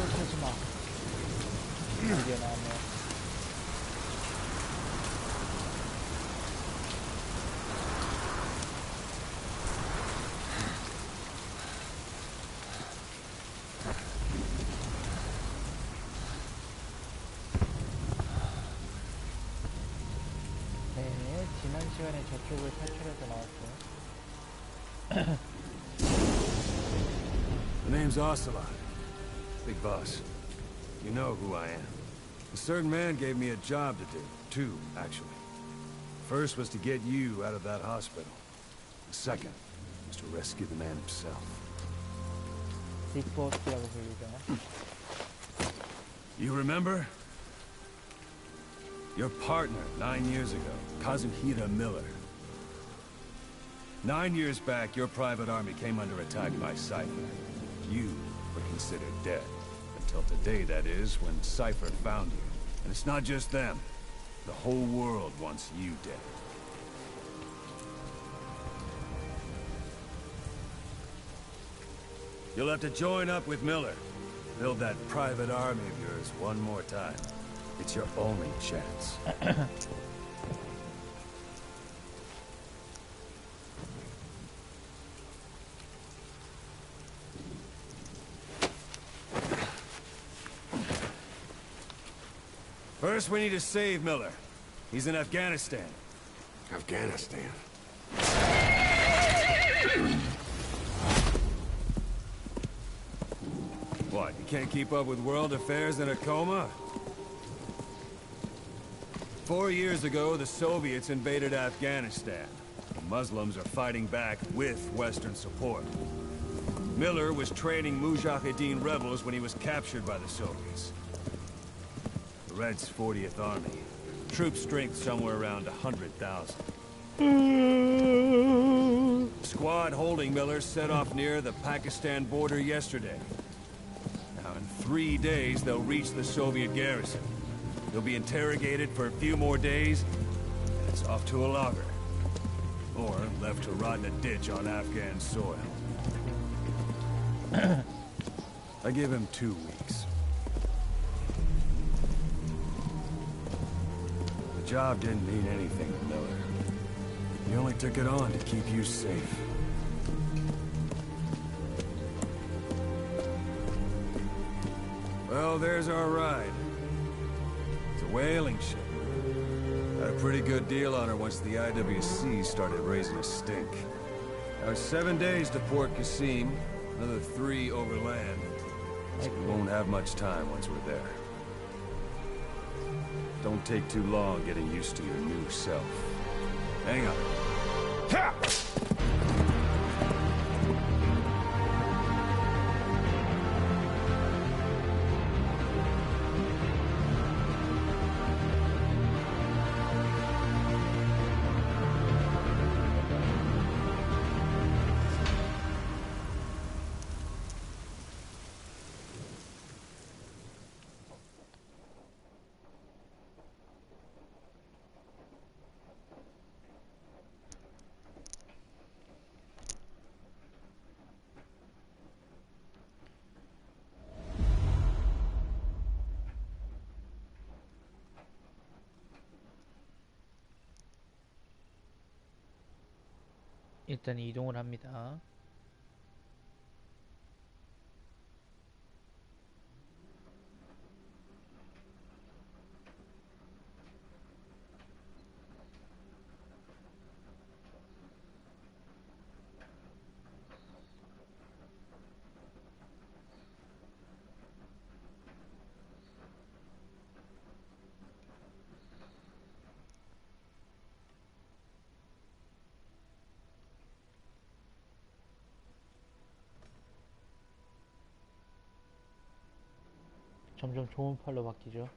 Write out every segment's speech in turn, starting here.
타지 마. 이게 나네. 네, 지난 시간에 저쪽을 탈출해서 나왔죠. The name's Ocelot. Big boss. You know who I am. A certain man gave me a job to do. Two, actually. First was to get you out of that hospital. The second was to rescue the man himself. 빅보스라고 불리죠. You remember? Your partner 9 years ago, Kazuhira Miller. 9 years back, your private army came under attack by Cypher. You were considered dead. Until today, that is, when Cypher found you. And it's not just them. The whole world wants you dead. You'll have to join up with Miller. Build that private army of yours one more time. It's your only chance. First, we need to save Miller. He's in Afghanistan. Afghanistan? What, you can't keep up with world affairs in a coma? 4 years ago, the Soviets invaded Afghanistan. The Muslims are fighting back with Western support. Miller was training Mujahideen rebels when he was captured by the Soviets. The Reds' 40th Army. Troop strength somewhere around 100,000. Squad holding Miller set off near the Pakistan border yesterday. Now, in 3 days, they'll reach the Soviet garrison. He'll be interrogated for a few more days, and it's off to a lager. Or left to rot in a ditch on Afghan soil. I give him 2 weeks. The job didn't mean anything to Miller. He only took it on to keep you safe. Well, there's our ride. It's a whaling ship. Had a pretty good deal on her once the IWC started raising a stink. Now it's 7 days to Port Qasim, another 3 overland. So we won't have much time once we're there. Don't take too long getting used to your new self. Hang on. Ha! 일단 이동을 합니다. 점점 좋은 팔로 바뀌죠.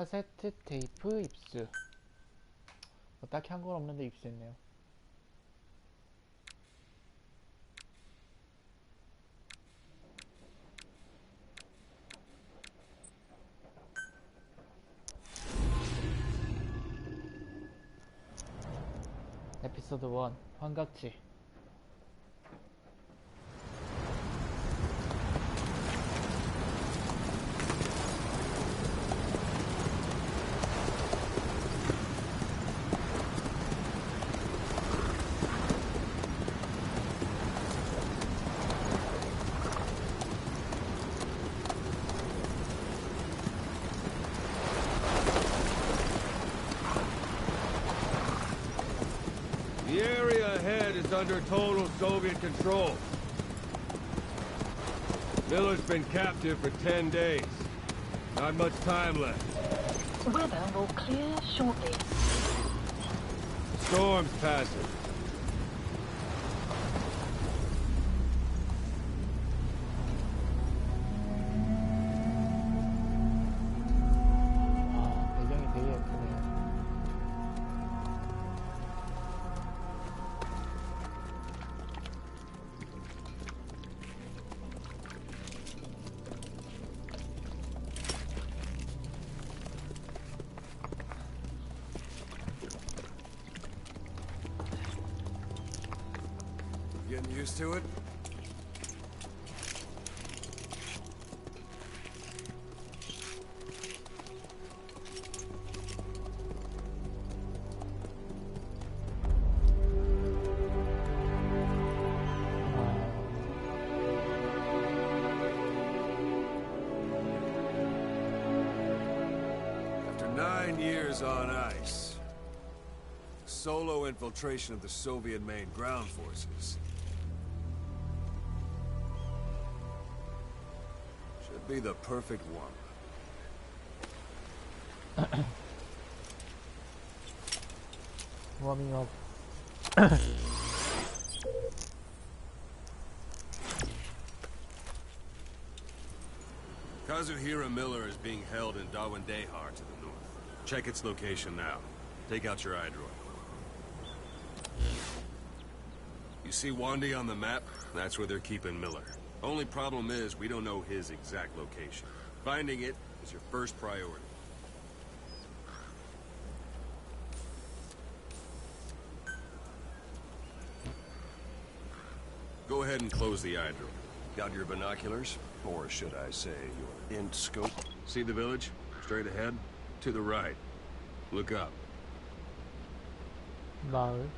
카세트 테이프 입수. 뭐 딱히 한 건 없는데 입수했네요. 에피소드 1 환각지. The area ahead is under total Soviet control. Miller's been captive for 10 days. Not much time left. Weather will clear shortly. Storm's passing. 아, 배경이 되게 예쁘네요. Getting used to it? After 9 years on ice, solo infiltration of the Soviet main ground forces should be the perfect one. 워밍업. Kazuhira Miller is being held in Dawandehar to the north. Check its location now. Take out your iDroid. You see Wandy on the map? That's where they're keeping Miller. Only problem is, we don't know his exact location. Finding it is your first priority. Go ahead and close the iDroid. Got your binoculars? Or should I say, your int scope? See the village? Straight ahead? To the right. Look up. 마을.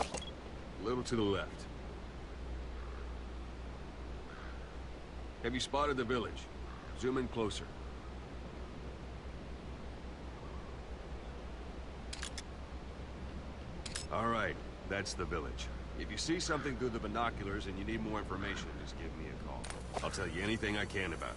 A little to the left. Have you spotted the village? Zoom in closer. All right, that's the village. If you see something through the binoculars and you need more information, just give me a call. I'll tell you anything I can about it.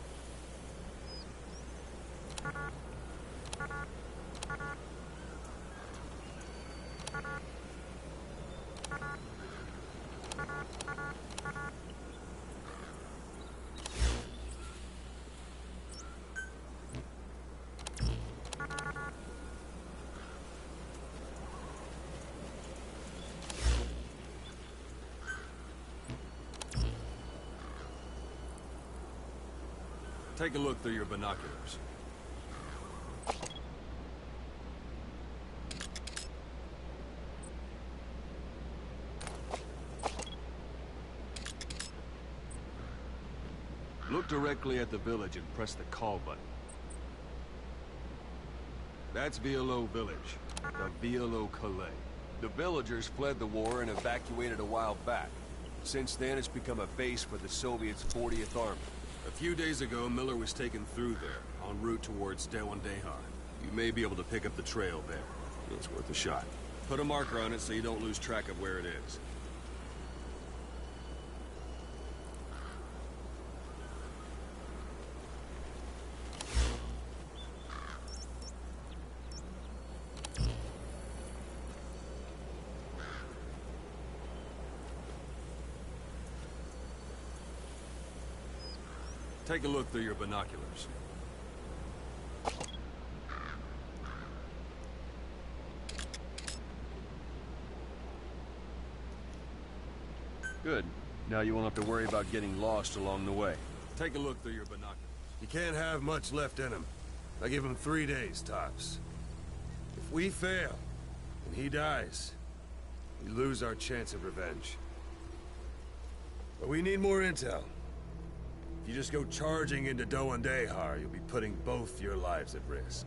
Take a look through your binoculars. Look directly at the village and press the call button. That's Violo Village, the Violo Calais. The villagers fled the war and evacuated a while back. Since then, it's become a base for the Soviets' 40th Army. A few days ago, Miller was taken through there, en route towards Dawandehar. You may be able to pick up the trail there. It's worth a shot. Put a marker on it so you don't lose track of where it is. Take a look through your binoculars. Good. Now you won't have to worry about getting lost along the way. Take a look through your binoculars. He can't have much left in him. I give him 3 days, tops. If we fail, and he dies, we lose our chance of revenge. But we need more intel. If you just go charging into Doandehar, you'll be putting both your lives at risk.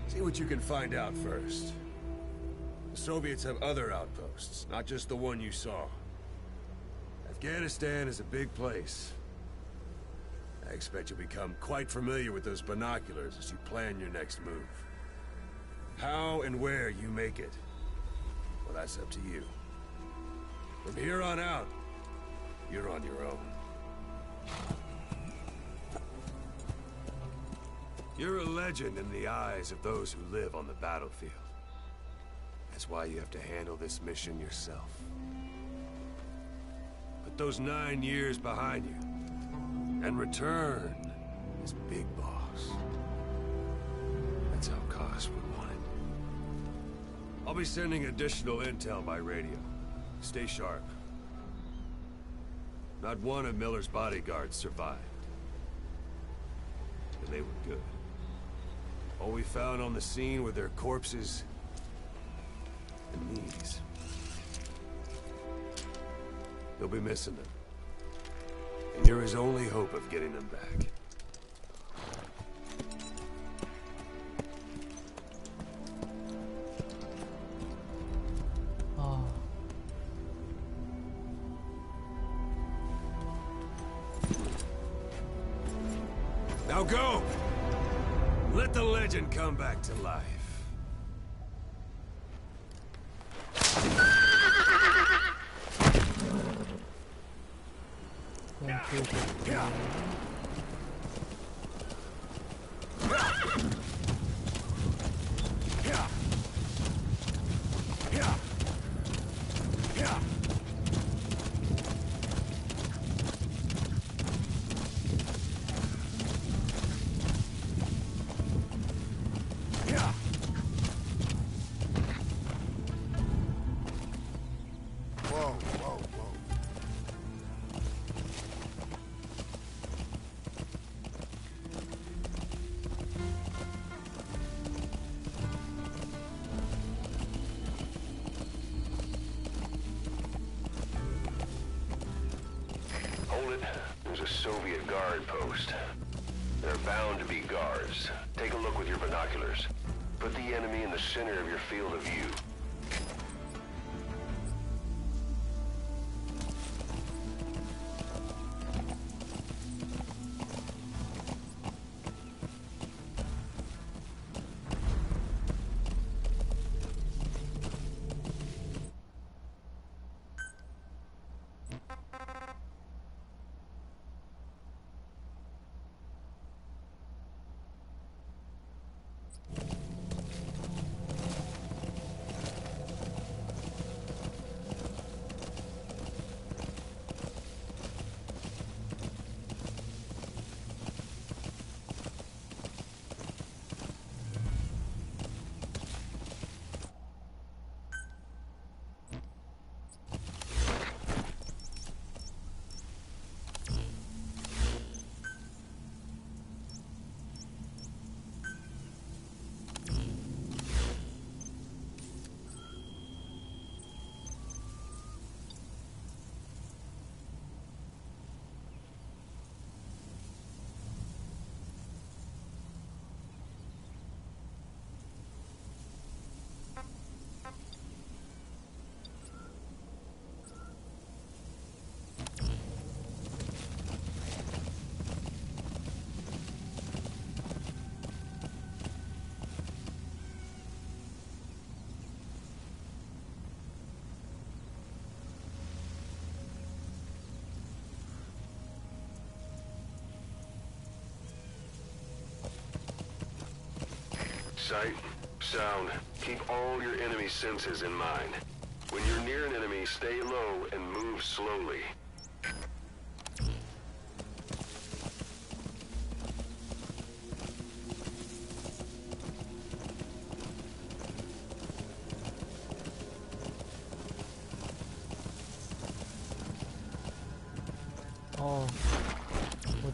See what you can find out first. The Soviets have other outposts, not just the one you saw. Afghanistan is a big place. I expect you'll become quite familiar with those binoculars as you plan your next move. How and where you make it, well, that's up to you. From here on out, you're on your own. You're a legend in the eyes of those who live on the battlefield. That's why you have to handle this mission yourself. Put those 9 years behind you, and return as Big Boss. That's how Koss would want it. I'll be sending additional intel by radio. Stay sharp. Not one of Miller's bodyguards survived. And they were good. All we found on the scene were their corpses and knees. They'll be missing them. And you're his only hope of getting them back. 아, Now go! Let the legend come back to life. 그냥 기억이 Whoa, whoa, whoa. Hold it. There's a Soviet guard post. They're bound to be guards. Take a look with your binoculars. Put the enemy in the center of your field of view. Sight, sound, keep all your enemy senses in mind. When you're near an enemy, stay low and move slowly. 뭐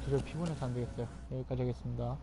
도저히 피곤해서 안 되겠어요. 여기까지 하겠습니다.